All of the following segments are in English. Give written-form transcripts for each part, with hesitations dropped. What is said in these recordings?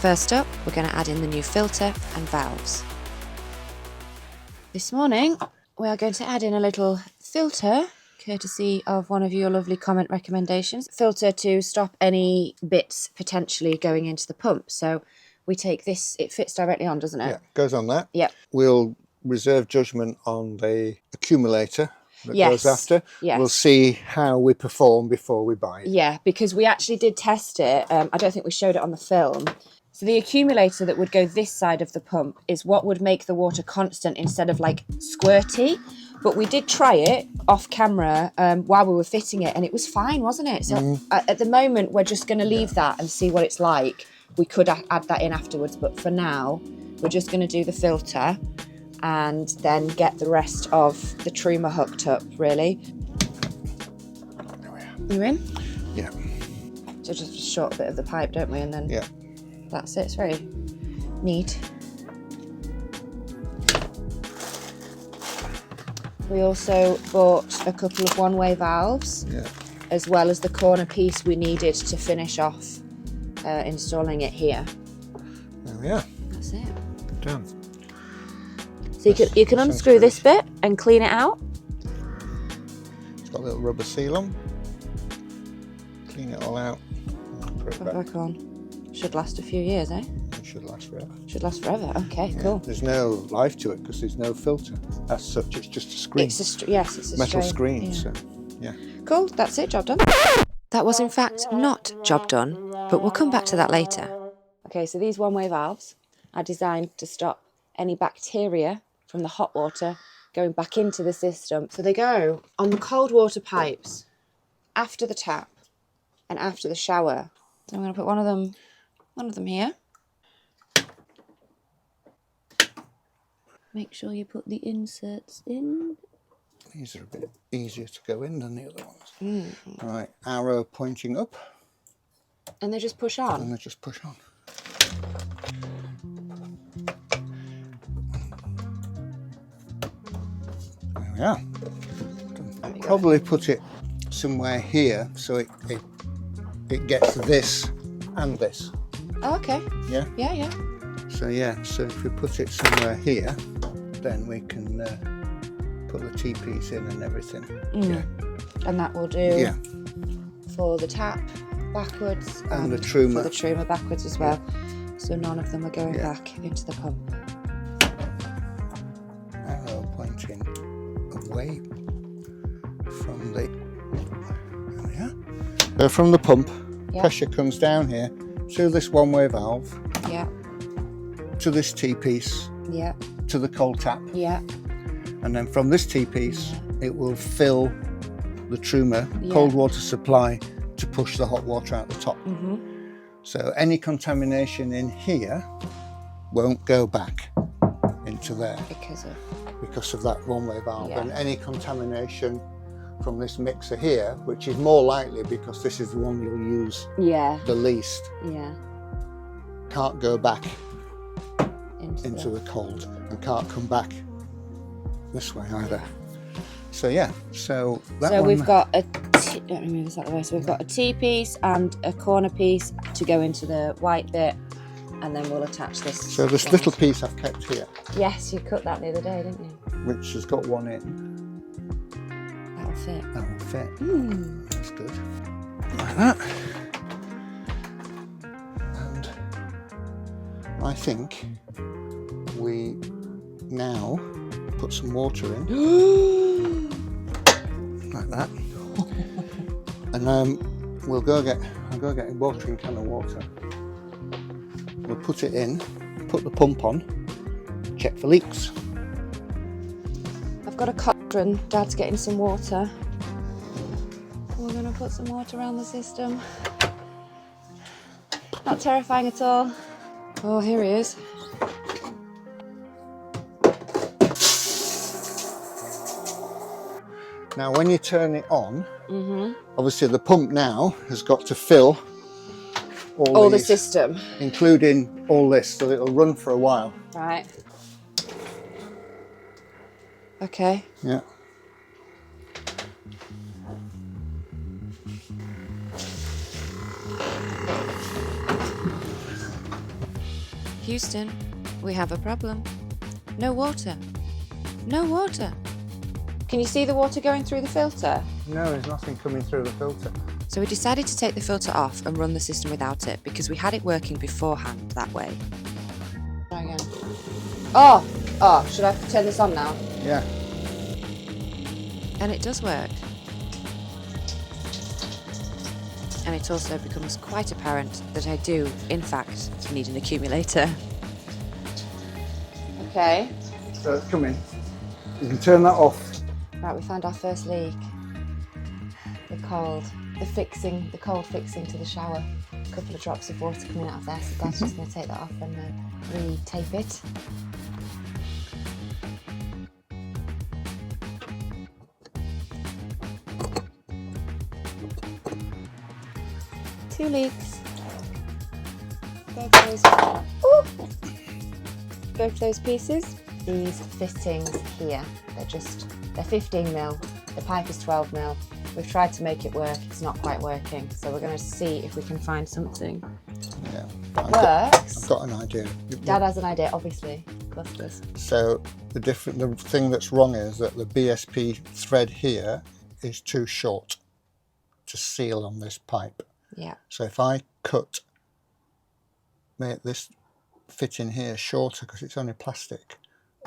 First up, we're going to add in the new filter and valves. This morning, we are going to add in a little filter, courtesy of one of your lovely comment recommendations. Filter to stop any bits potentially going into the pump. So we take this, it fits directly on, doesn't it? Yeah, goes on that. Yeah. We'll reserve judgment on the accumulator that Yes. goes after. Yes. We'll see how we perform before we buy it. Yeah, because we actually did test it. I don't think we showed it on the film. So the accumulator that would go this side of the pump is what would make the water constant instead of like squirty. But we did try it off camera while we were fitting it, and it was fine, wasn't it? So at the moment, we're just going to leave that and see what it's like. We could add that in afterwards, but for now, we're just going to do the filter and then get the rest of the Truma hooked up, really. You in? Yeah. So just a short bit of the pipe, don't we? And then that's it. It's very neat. We also bought a couple of one-way valves, as well as the corner piece we needed to finish off installing it here. There we are. That's it. Done. So you can unscrew this bit and clean it out. It's got a little rubber seal on. Clean it all out. Put it back on. Should last a few years, eh? It should last forever. Should last forever. Okay, cool. There's no life to it because there's no filter. As such, it's just a screen. It's a metal screen. Yeah. So, yeah. Cool. That's it. Job done. That was in fact not job done, but we'll come back to that later. Okay, so these one-way valves are designed to stop any bacteria from the hot water going back into the system. So they go on the cold water pipes after the tap and after the shower. So I'm going to put one of them here. Make sure you put the inserts in. These are a bit easier to go in than the other ones. Right, arrow pointing up. And they just push on? And they just push on. There we are. Probably put it somewhere here so it gets this and this. Oh, okay. Yeah? Yeah. So if we put it somewhere here, then we can put the T-piece in and everything. Yeah. And that will do Yeah. for the tap backwards And the Truma. for the Truma backwards as well. So none of them are going back into the pump. Arrow pointing away from the from the pump. Pressure comes down here to this one-way valve. Yeah. To this T-piece. Yeah. To the cold tap. Yeah. And then from this T-piece, it will fill the Truma cold water supply to push the hot water out the top. So any contamination in here won't go back into there because of that one-way valve. And any contamination from this mixer here, which is more likely because this is the one you'll use the least, can't go back into the cold and can't come back this way either. So so we've got a let me move this out of the way. So we've got a T-piece and a corner piece to go into the white bit, and then we'll attach this. So this little piece I've kept here. Yes, you cut that the other day, didn't you? Which has got one in. That'll fit. That will fit. That's good. Like that. And I think we now put some water in. Like that. And I'll go get a watering can of water. We'll put it in, put the pump on, check for leaks. I've got a cauldron. Dad's getting some water. We're going to put some water around the system. Not terrifying at all. Oh, here he is. Now when you turn it on, obviously the pump now has got to fill all the these, system, including all this, so it'll run for a while. right? Okay. Yeah. Houston, we have a problem. No water. No water. Can you see the water going through the filter? No, there's nothing coming through the filter. So we decided to take the filter off and run the system without it because we had it working beforehand that way. Try again. Oh, should I turn this on now? Yeah. And it does work. And it also becomes quite apparent that I do, in fact, need an accumulator. Okay. So it's coming. You can turn that off. Right, we found our first leak. The cold fixing to the shower. A couple of drops of water coming out of there, so Dad's just going to take that off and re-tape it. Two leaks. Both those pieces. These fittings here, they're 15mm, the pipe is 12mm. We've tried to make it work, it's not quite working, so we're going to see if we can find something Yeah. that works. I've got an idea. Dad has an idea, obviously. Clusters. So the thing that's wrong is that the BSP thread here is too short to seal on this pipe. Yeah. So if I make this fit in here shorter, because it's only plastic,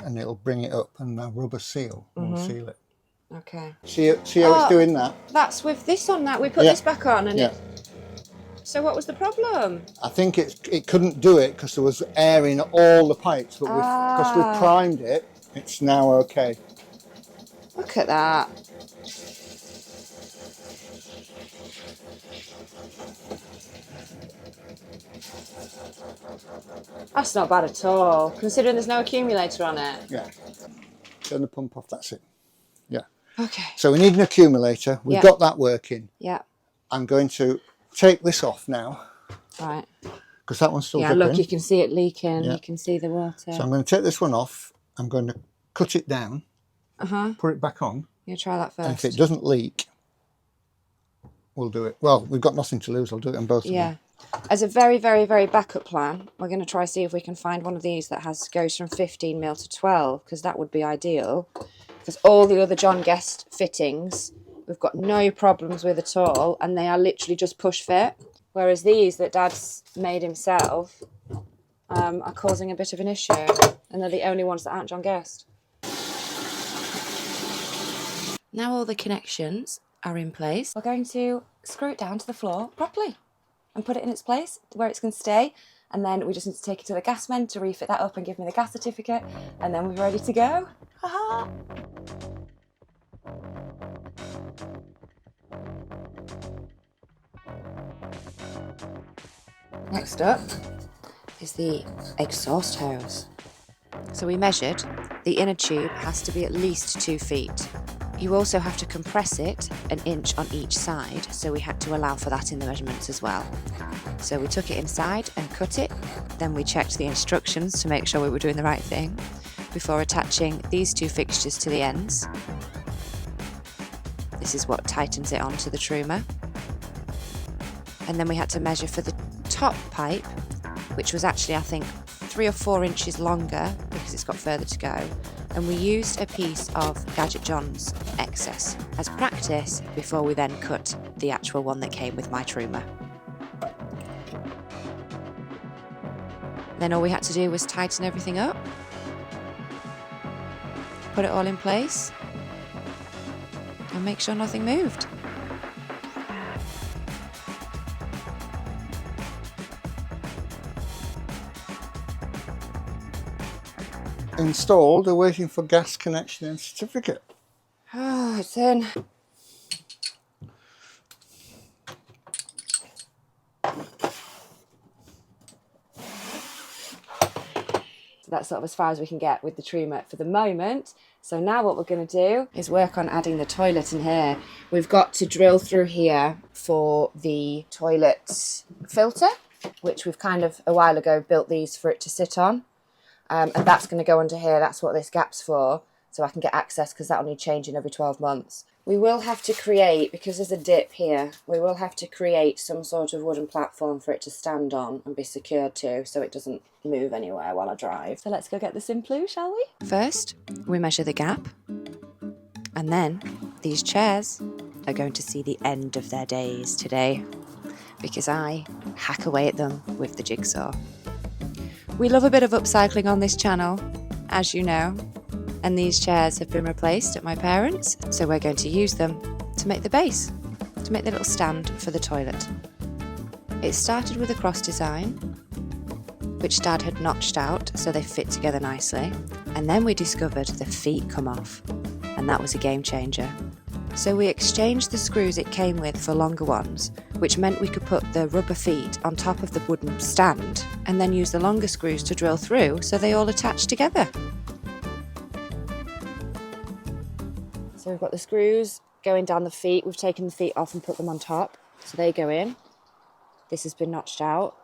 and it'll bring it up, and the rubber seal will seal it. Okay. See how it's doing that? That's with this on that. We put this back on and yeah. So what was the problem? I think it couldn't do it because there was air in all the pipes, but because we primed it, it's now okay. Look at that. That's not bad at all, considering there's no accumulator on it. Yeah. Turn the pump off, that's it. Yeah. Okay. So we need an accumulator. We've got that working. Yeah. I'm going to take this off now. Right. Because that one's still dripping. Look, you can see it leaking. Yeah. You can see the water. So I'm going to take this one off. I'm going to cut it down. Put it back on. You try that first. And if it doesn't leak, we'll do it. Well, we've got nothing to lose. I'll do it on both of them. As a very, very, very backup plan, we're going to try see if we can find one of these that goes from 15mm to 12, because that would be ideal. Because all the other John Guest fittings, we've got no problems with at all, and they are literally just push fit. Whereas these that Dad's made himself are causing a bit of an issue, and they're the only ones that aren't John Guest. Now all the connections are in place, we're going to screw it down to the floor properly and put it in its place where it's going to stay, and then we just need to take it to the gas men to refit that up and give me the gas certificate, and then we're ready to go. Ha-ha! Next up is the exhaust hose. So we measured, the inner tube has to be at least 2 feet. You also have to compress it 1 inch on each side, so we had to allow for that in the measurements as well. So we took it inside and cut it, then we checked the instructions to make sure we were doing the right thing before attaching these 2 fixtures to the ends. This is what tightens it onto the Truma. And then we had to measure for the top pipe, which was actually I think 3 or 4 inches longer because it's got further to go. And we used a piece of Gadget John's excess as practice before we then cut the actual one that came with my Truma. Then all we had to do was tighten everything up, put it all in place, and make sure nothing moved. Installed, awaiting for gas connection and certificate. Oh, it's in. So that's sort of as far as we can get with the Truma for the moment. So now what we're going to do is work on adding the toilet in here. We've got to drill through here for the toilet filter, which we've kind of a while ago built these for it to sit on. And that's going to go under here. That's what this gap's for. So I can get access, because that'll need changing every 12 months. We will have to create, because there's a dip here, we will have to create some sort of wooden platform for it to stand on and be secured to, so it doesn't move anywhere while I drive. So let's go get the Simploo, shall we? First, we measure the gap, and then these chairs are going to see the end of their days today, because I hack away at them with the jigsaw. We love a bit of upcycling on this channel, as you know, and these chairs have been replaced at my parents', so we're going to use them to make the base, to make the little stand for the toilet. It started with a cross design, which Dad had notched out so they fit together nicely, and then we discovered the feet come off, and that was a game changer. So we exchanged the screws it came with for longer ones, which meant we could put the rubber feet on top of the wooden stand and then use the longer screws to drill through so they all attach together. So we've got the screws going down the feet. We've taken the feet off and put them on top, so they go in. This has been notched out.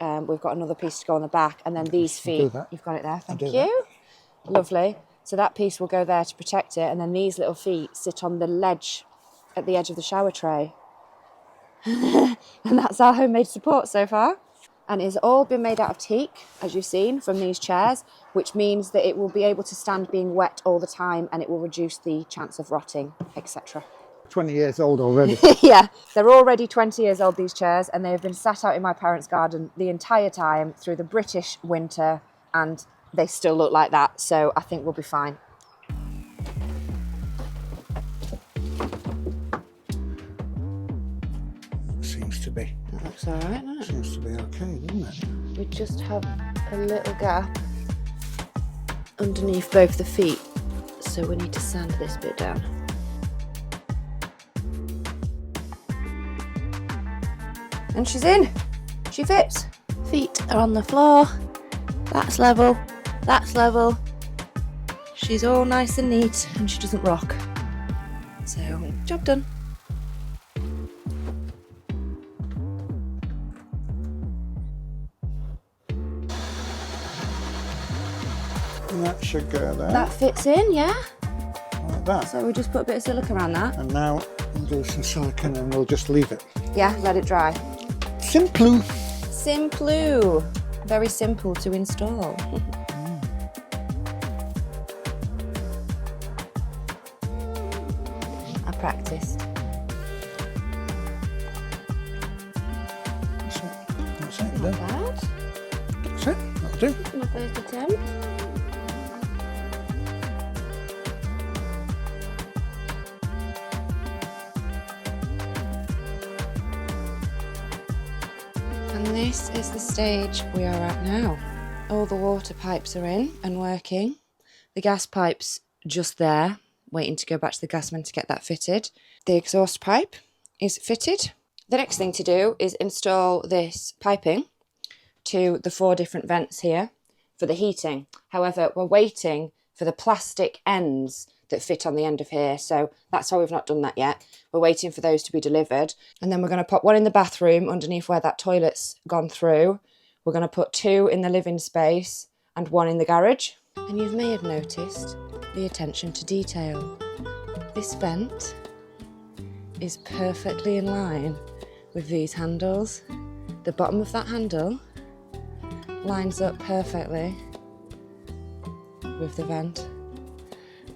We've got another piece to go on the back, and then these feet. You've got it there, thank you. Lovely. So that piece will go there to protect it, and then these little feet sit on the ledge at the edge of the shower tray. And that's our homemade support so far. And it's all been made out of teak, as you've seen from these chairs, which means that it will be able to stand being wet all the time, and it will reduce the chance of rotting, etc. 20 years old already. Yeah, they're already 20 years old, these chairs, and they have been sat out in my parents' garden the entire time through the British winter, and they still look like that, so I think we'll be fine. Seems to be. That looks all right, doesn't it? Seems to be okay, doesn't it? We just have a little gap underneath both the feet, so we need to sand this bit down. And she's in. She fits. Feet are on the floor. That's level. That's level. She's all nice and neat, and she doesn't rock. So, job done. And that should go there. That fits in, yeah. Like that. So we just put a bit of silicone around that. And now we'll do some silicone and we'll just leave it. Yeah, let it dry. Simploo. Simploo. Very simple to install. I practiced. That's it. Not bad. That's it. That'll do. My first attempt. And this is the stage we are at now. All the water pipes are in and working. The gas pipe's just there, waiting to go back to the gasman to get that fitted. The exhaust pipe is fitted. The next thing to do is install this piping to the 4 different vents here for the heating. However, we're waiting for the plastic ends that fit on the end of here, so that's why we've not done that yet. We're waiting for those to be delivered, and then we're going to put one in the bathroom underneath where that toilet's gone through. We're going to put 2 in the living space and 1 in the garage. And you may have noticed the attention to detail. This vent is perfectly in line with these handles. The bottom of that handle lines up perfectly with the vent.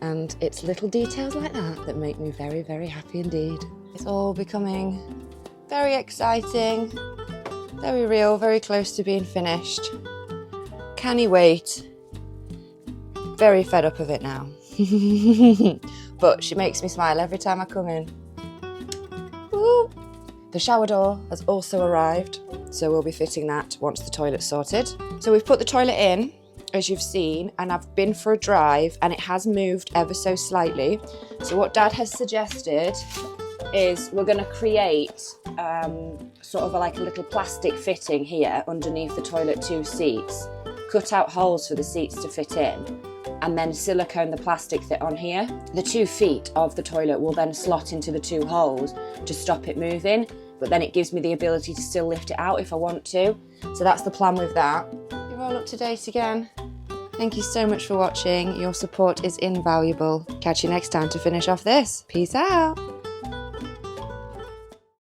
And it's little details like that that make me very, very happy indeed. It's all becoming very exciting, very real, very close to being finished. Can he wait? Very fed up of it now. But she makes me smile every time I come in. Woo! The shower door has also arrived, so we'll be fitting that once the toilet's sorted. So we've put the toilet in, as you've seen, and I've been for a drive and it has moved ever so slightly. So what Dad has suggested is we're going to create sort of like a little plastic fitting here underneath the toilet 2 seats, cut out holes for the seats to fit in, and then silicone the plastic that on here. The 2 feet of the toilet will then slot into the 2 holes to stop it moving, but then it gives me the ability to still lift it out if I want to. So that's the plan with that. You're all up to date again. Thank you so much for watching. Your support is invaluable. Catch you next time to finish off this. Peace out.